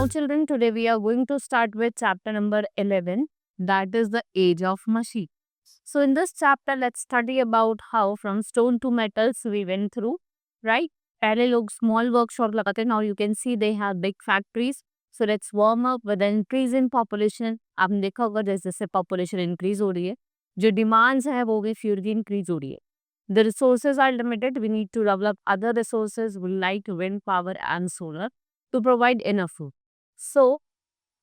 children, today we are going to start with chapter number 11, that is the age of machine. So, in this chapter, let's study about how from stone to metals we went through, right? पहले लोग small workshop लगाते, now you can see they have big factories. So, let's warm up with the increase in population. आपने देखा होगा जैसे जैसे population increase हो रही है, जो demands है वो भी fuel की increase हो रही है. The resources are limited. We need to develop other resources like wind power and solar to provide enough food. So,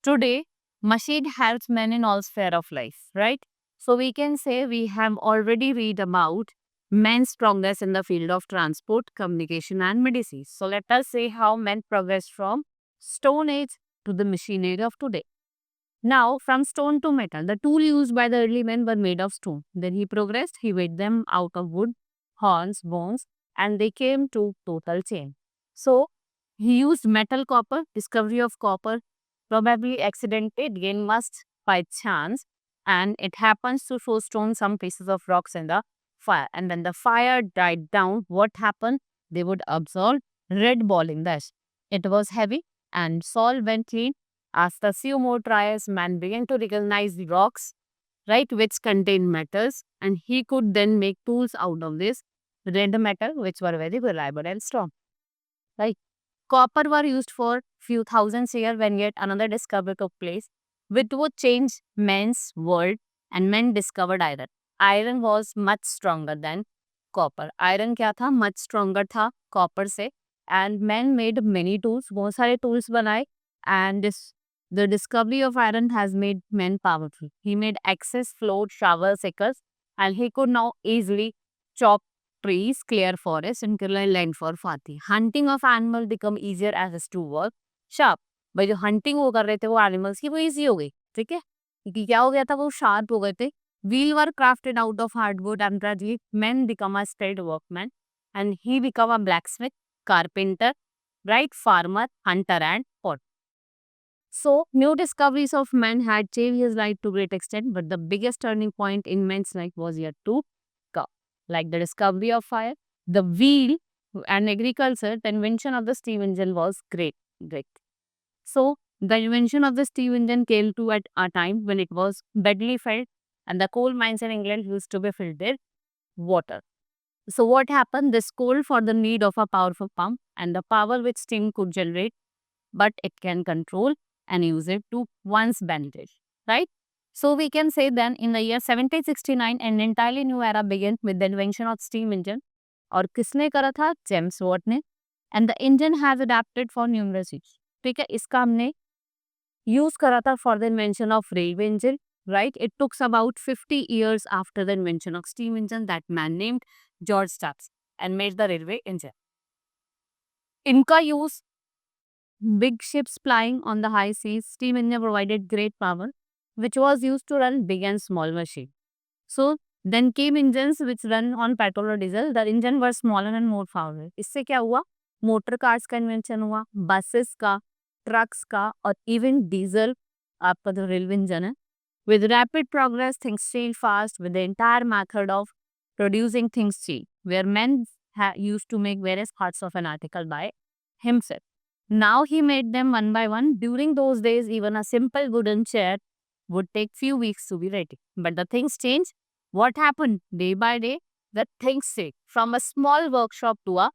today, machine helps men in all sphere of life, right? So, we can say we have already read about men's progress in the field of transport, communication and medicine. So, let us say how men progressed from stone age to the machine age of today. Now, from stone to metal, the tool used by the early men were made of stone. Then he progressed, he made them out of wood, horns, bones, and they came to total chain. So, he used metal copper, discovery of copper, probably accidentally, again must by chance, and it happens to throw stone some pieces of rocks in the fire. And when the fire died down, what happened? They would absorb red ball in this. It was heavy and Saul went clean. As the few more trials, man began to recognize the rocks, right, which contained metals, and he could then make tools out of this red metal, which were very reliable and strong. Right. Copper were used for few thousands years when yet another discovery took place, which would change men's world, and men discovered iron. Iron was much stronger than copper. Iron क्या था? Much stronger था copper से, and men made many tools. बहुत सारे tools बनाए, and the discovery of iron has made men powerful. He made axes, float, shower, sickles, and he could now easily chop trees, clear forests, and clear land for फाती. Hunting of animal become easier as his to work sharp. भाई जो hunting वो कर रहे थे वो animals की वो easy हो गई, ठीक है? क्योंकि क्या हो गया था वो sharp हो गए थे. Wheel were crafted out of hardwood and gradually men become a skilled workman, and he become a blacksmith, carpenter, right, farmer, hunter, and potter. So, new discoveries of man had changed his life to great extent, but the biggest turning point in man's life was yet to come. Like the discovery of fire, the wheel, and agriculture, the invention of the steam engine was great. So, the invention of the steam engine came to at a time when it was badly felt, and the coal mines in England used to be filled with water. So, what happened? This called for the need of a powerful pump, and the power which steam could generate, but it can control and use it to one's advantage, right? So we can say then in the year 1769, an entirely new era began with the invention of steam engine. और किसने करा था? James Watt ने. And the engine has adapted for numerous use. ठीक है, इसका हमने use करा था for the invention of railway engine, right? It took about 50 years after the invention of steam engine that man named George Stephenson and made the railway engine. इनका use big ships plying on the high seas, steam engine provided great power, which was used to run big and small machines. So, then came engines which run on petrol or diesel. The engine were smaller and more powerful. इससे क्या हुआ? Motor cars का invention हुआ, buses का, trucks का, और even diesel आपका जो रेलवे इंजन है. With rapid progress, things changed fast with the entire method of producing things change, where men used to make various parts of an article by himself. Now he made them one by one. During those days, even a simple wooden chair would take few weeks to be ready. But the things change. What happened? Day by day, the things change from a small workshop to a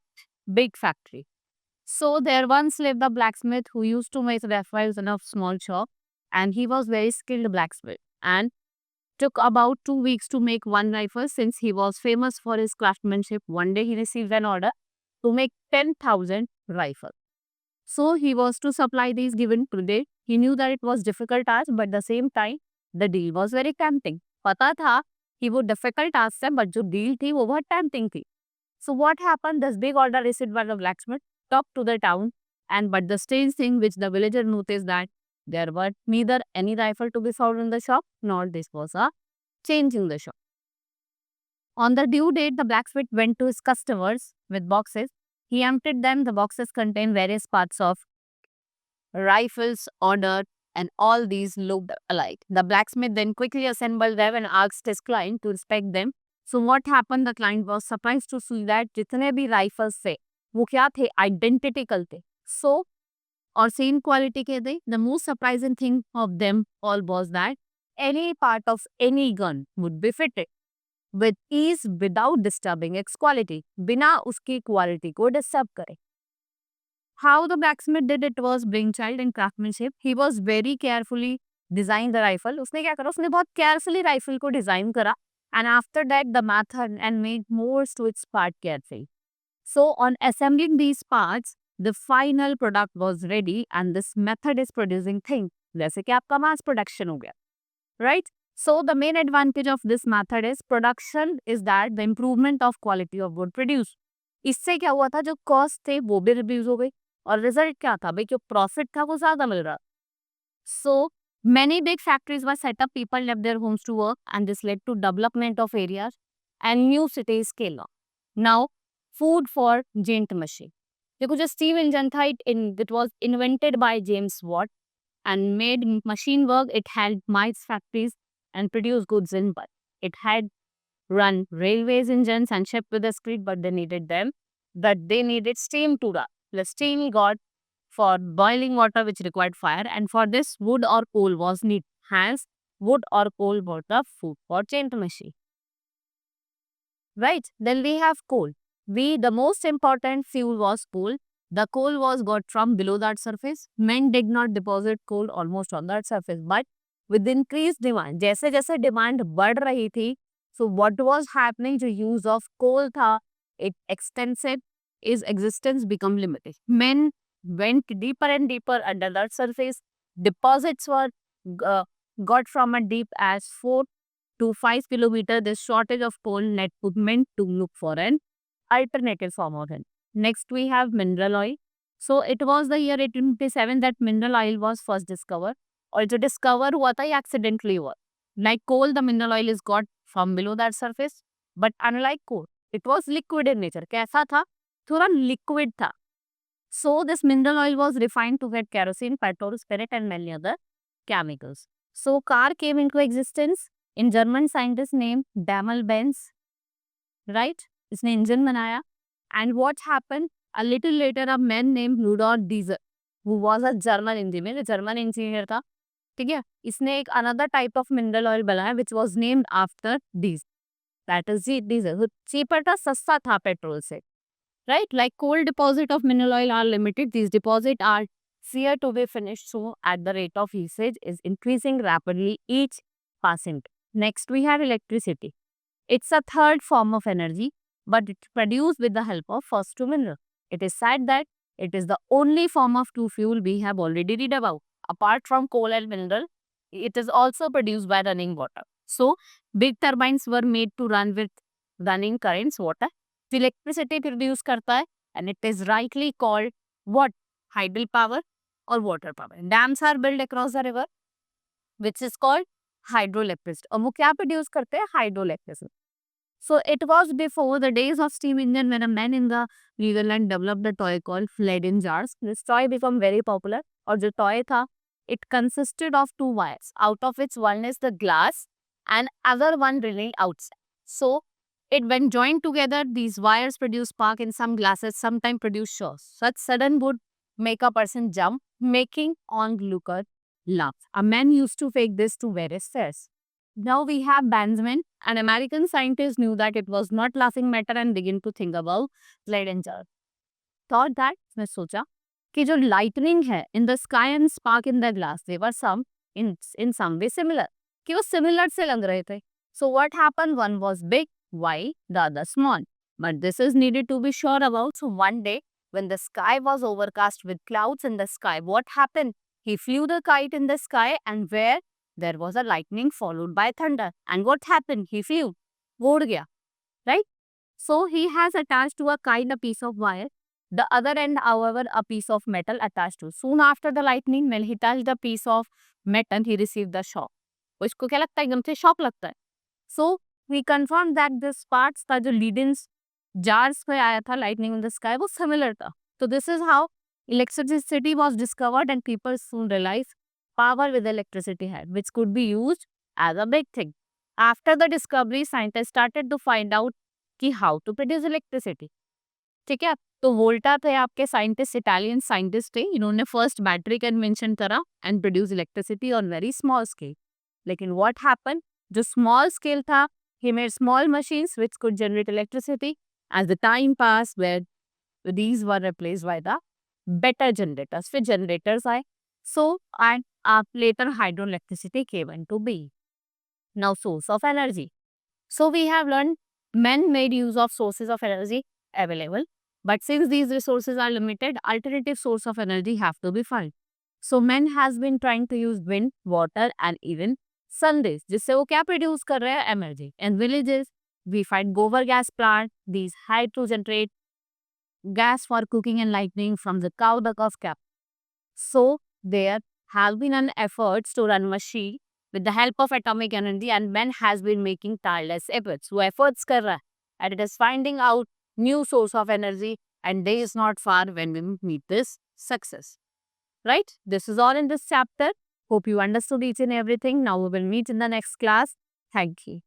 big factory. So there once lived a blacksmith who used to make rifles in a small shop, and he was very skilled blacksmith and took about 2 weeks to make one rifle. Since he was famous for his craftsmanship, one day he received an order to make 10,000 rifles. So he was to supply these given today. He knew that it was difficult task, but at the same time, the deal was very tempting. पता था कि वो difficult task है, but जो deal थी वो बहुत tempting थी. So what happened? This big order received by the blacksmith talked to the town, and but the strange thing which the villager noticed that there were neither any rifle to be found in the shop, nor this was a change in the shop. On the due date, the blacksmith went to his customers with boxes. He emptied them. The boxes contained various parts of rifles ordered, and all these looked alike. The blacksmith then quickly assembled them and asked his client to inspect them. So what happened? The client was surprised to see that जितने भी rifles थे वो क्या थे? Identical थे. So और same quality के थे. The most surprising thing of them all was that any part of any gun would be fitted with ease without disturbing its quality. बिना उसकी quality को disturb करे. How the blacksmith did it was brainchild and craftsmanship. He was very carefully designed the rifle. उसने क्या करा? उसने बहुत carefully rifle को design करा. And after that, the method and made more to its part carefully. So on assembling these parts, the final product was ready and this method is producing thing. जैसे कि आपका mass production हो गया, right? So the main advantage of this method is production is that the improvement of quality of wood produced. इससे क्या हुआ था, जो cost थे वो भी reduce हो गई और result क्या था भाई, जो profit था वो ज़्यादा मिल रहा. So many big factories were set up, people left their homes to work and this led to development of areas and new cities came up. Now food for giant machine. देखो जो steam engine था, it was invented by James Watt and made machine work. It had mice factories and produced goods in bulk. It had run railways engines and shipped with the speed, but they needed steam to run. The steam got for boiling water which required fire, and for this wood or coal was needed. Hence, wood or coal was the food for giant machine. Right? Then we have coal. The most important fuel was coal. The coal was got from below that surface. Men did not deposit coal almost on that surface, but with increased demand, जैसे जैसे demand बढ़ रही थी, so what was happening, जो use of coal था, it extensive, its existence become limited. Men went deeper and deeper under that surface. Deposits were got from a deep as 4 to 5 kilometers. This shortage of coal net meant to look for an alternative form of it. Next we have mineral oil. So it was the year 1857 that mineral oil was first discovered. और जो discover हुआ था ये accidentally हुआ. Like coal, the mineral oil is got from below that surface. But unlike coal, it was liquid in nature. कैसा था? थोड़ा liquid था. So this mineral oil was refined to get kerosene, petrol, spirit and many other chemicals. So car came into existence in German scientist named Daimler Benz, right? इसने engine बनाया. And what happened? A little later, a man named Rudolf Diesel, who was a German engineer था, ठीक है? इसने एक another type of mineral oil बनाया which was named after diesel. That is diesel. Cheaper था, सस्ता था पेट्रोल से. Right? Like coal deposit of mineral oil are limited. These deposits are fear to be finished, so at the rate of usage is increasing rapidly each passing. Next we have electricity. It's a third form of energy, but it's produced with the help of first two mineral. It is said that it is the only form of two fuel we have already read about. Apart from coal and mineral, it is also produced by running water. So big turbines were made to run with running currents, water. तो electricity produce करता है and it is rightly called what, hydel power और water power. Dams are build across the river which is called hydroelectricity. और वो क्या produce करते हैं? Hydroelectricity. So it was before the days of steam engine when a man in the Netherlands developed a toy called Leyden jars. This toy became very popular. और जो toy था, it consisted of two wires, out of which one is the glass and other one really outside. So it when joined together, these wires produce spark in some glasses, sometimes produce shows. Such sudden would make a person jump, making onlooker laugh. A man used to fake this to various stairs. Now we have Banzman. An American scientist knew that it was not laughing matter and began to think about Leyden jar. Thought that, उसने सोचा कि जो lightning है in the sky and spark in the glass, they were some in some way similar. कि वो similar से लग रहे थे. So what happened? One was big, why the other small. But this is needed to be sure about. So one day when the sky was overcast with clouds in the sky, what happened? He flew the kite in the sky and where there was a lightning followed by thunder. And what happened? He flew. वो उड़ गया. Right? So he has attached to a kite a piece of wire. The other end, however, a piece of metal attached to. Soon after the lightning, when he touched the piece of metal, he received the shock. उसको क्या लगता है? एकदम से shock लगता है. So we confirmed that this parts का जो Leyden jars पे आया था lightning in the sky वो similar था. So this is how electricity was discovered and people soon realized power with electricity had, which could be used as a big thing. After the discovery, scientists started to find out कि how to produce electricity. ठीक है. तो वोल्टा थे आपके scientist, Italian scientist थे, इन्होंने first battery का invention करा and produce electricity on very small scale. लेकिन व्हाट हैपन, जो स्मॉल स्केल था, he made small machines which could generate electricity. As the time passed, where these were replaced by the better generators. फिर generators आए. So and later hydroelectricity came into being. Now source of energy. So we have learned men made use of sources of energy available. But since these resources are limited, alternative source of energy have to be found. So men has been trying to use wind, water and even sun rays, जिससे वो क्या produce कर रहे हैं, energy. In villages, we find gobar gas plant. These had to generate gas for cooking and lighting from the cow dung of cap. So there have been an efforts to run machine with the help of atomic energy, and man has been making tireless efforts. So efforts कर रहा है and it is finding out new source of energy, and day is not far when we meet this success. Right? This is all in this chapter. Hope you understood each and everything. Now we will meet in the next class. Thank you.